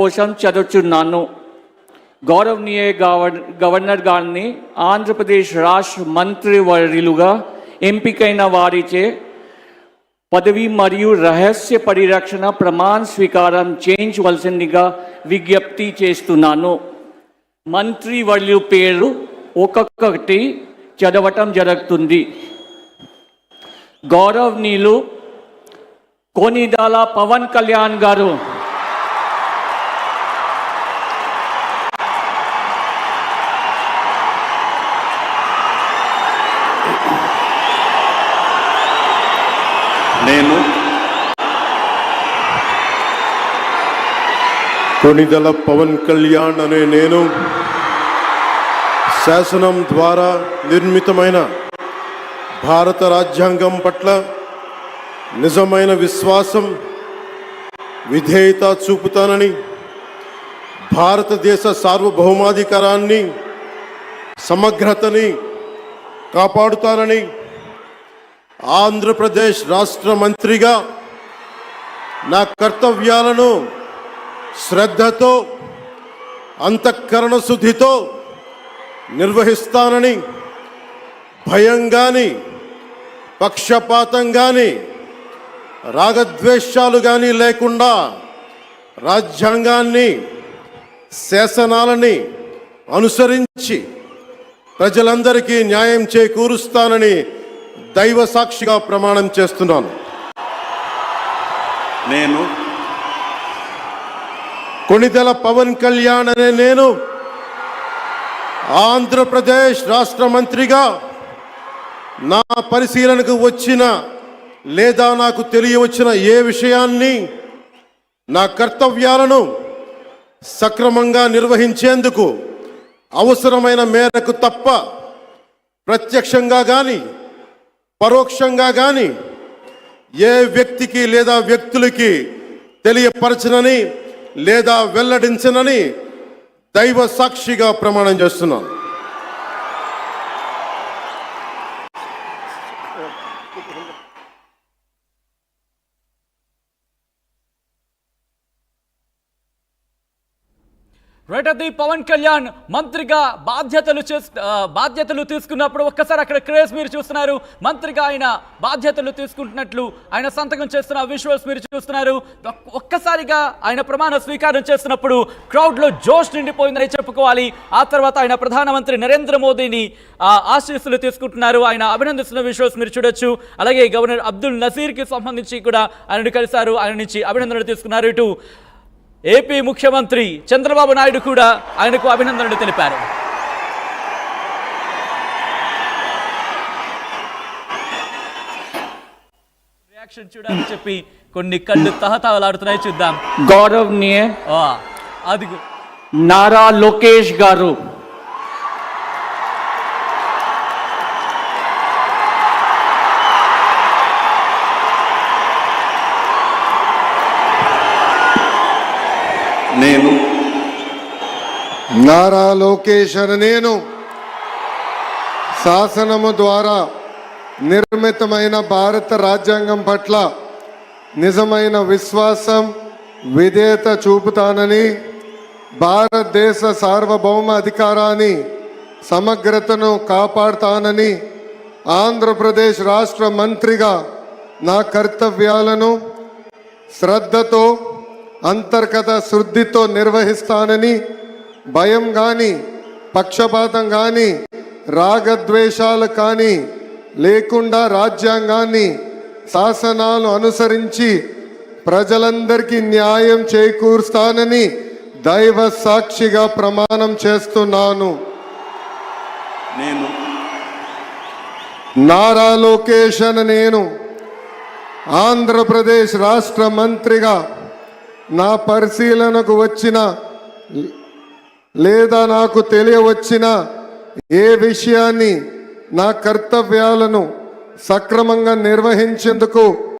కోసం చదువుచున్నాను. గౌరవనీయ గవర్నర్ గారిని ఆంధ్రప్రదేశ్ రాష్ట్ర మంత్రివర్యులుగా ఎంపికైన వారిచే పదవి మరియు రహస్య పరిరక్షణ ప్రమాణ స్వీకారం చేయించవలసిందిగా విజ్ఞప్తి చేస్తున్నాను. మంత్రివర్యుల పేరు ఒక్కొక్కటి చదవటం జరుగుతుంది. గౌరవనీయులు కొనిదెల పవన్ కళ్యాణ్ గారు, నేను కొనిదెల పవన్ కళ్యాణ్ అనే నేను శాసనం ద్వారా నిర్మితమైన భారత రాజ్యాంగం పట్ల నిజమైన విశ్వాసం, విధేయత చూపుతానని, భారతదేశ సార్వభౌమాధికారాన్ని, సమగ్రతని కాపాడుతానని, ఆంధ్రప్రదేశ్ రాష్ట్ర మంత్రిగా నా కర్తవ్యాలను శ్రద్ధతో, అంతఃకరణ శుద్ధితో నిర్వహిస్తానని, భయం కానీ, పక్షపాతం కానీ, రాగద్వేషాలు కానీ లేకుండా రాజ్యాంగాన్ని, శాసనాలని అనుసరించి ప్రజలందరికీ న్యాయం చేకూరుస్తానని దైవ సాక్షిగా ప్రమాణం చేస్తున్నాను. నేను కొనిదెల పవన్ కళ్యాణ్ అనే నేను ఆంధ్రప్రదేశ్ రాష్ట్ర మంత్రిగా నా పరిశీలనకు వచ్చిన లేదా నాకు తెలియవచ్చిన ఏ విషయాన్ని, నా కర్తవ్యాలను సక్రమంగా నిర్వహించేందుకు అవసరమైన మేరకు తప్ప ప్రత్యక్షంగా కానీ పరోక్షంగా కానీ ఏ వ్యక్తికి లేదా వ్యక్తులకి తెలియపరచనని లేదా వెల్లడించనని దైవ సాక్షిగా ప్రమాణం చేస్తున్నాను. రైట్, అది పవన్ కళ్యాణ్ మంత్రిగా బాధ్యతలు తీసుకున్నప్పుడు ఒక్కసారి అక్కడ క్రేజ్ మీరు చూస్తున్నారు. మంత్రిగా ఆయన బాధ్యతలు తీసుకుంటున్నట్లు ఆయన సంతకం చేస్తున్న విజువల్స్ మీరు చూస్తున్నారు. ఒక్కసారిగా ఆయన ప్రమాణ స్వీకారం చేస్తున్నప్పుడు క్రౌడ్లో జోష్ నిండిపోయిందని చెప్పుకోవాలి. ఆ తర్వాత ఆయన ప్రధానమంత్రి నరేంద్ర మోదీని ఆశీస్సులు తీసుకుంటున్నారు. ఆయన అభినందిస్తున్న విజువల్స్ మీరు చూడొచ్చు. అలాగే గవర్నర్ అబ్దుల్ నజీర్కి సంబంధించి కూడా ఆయనను కలిశారు, ఆయన నుంచి అభినందనలు తీసుకున్నారు. ఇటు ఏపీ ముఖ్యమంత్రి చంద్రబాబు నాయుడు కూడా ఆయనకు అభినందనలు తెలిపారు. రియాక్షన్ చూడాలని చెప్పి కొన్ని కళ్ళు తహతహలాడుతున్నాయి, చూద్దాం. గౌరవనీయ అది నారా లోకేష్ గారు, నేను నారా లోకేష్ అని నేను శాసనము ద్వారా నిర్మితమైన భారత రాజ్యాంగం పట్ల నిజమైన విశ్వాసం, విధేయత చూపుతానని, భారతదేశ సార్వభౌమ అధికారాన్ని, సమగ్రతను కాపాడుతానని, ఆంధ్రప్రదేశ్ రాష్ట్ర మంత్రిగా నా కర్తవ్యాలను శ్రద్ధతో, అంతర్గత శుద్ధితో నిర్వహిస్తానని, భయం కానీ, పక్షపాతం కానీ, రాగద్వేషాలు కానీ లేకుండా రాజ్యాంగాన్ని, శాసనాలు అనుసరించి ప్రజలందరికీ న్యాయం చేకూరుస్తానని దైవ సాక్షిగా ప్రమాణం చేస్తున్నాను. నేను నారా లోకేష్ అని నేను ఆంధ్రప్రదేశ్ రాష్ట్ర మంత్రిగా నా పరిశీలనకు వచ్చిన లేదా నాకు తెలియవచ్చిన ఏ విషయాన్ని, నా కర్తవ్యాలను సక్రమంగా నిర్వహించేందుకు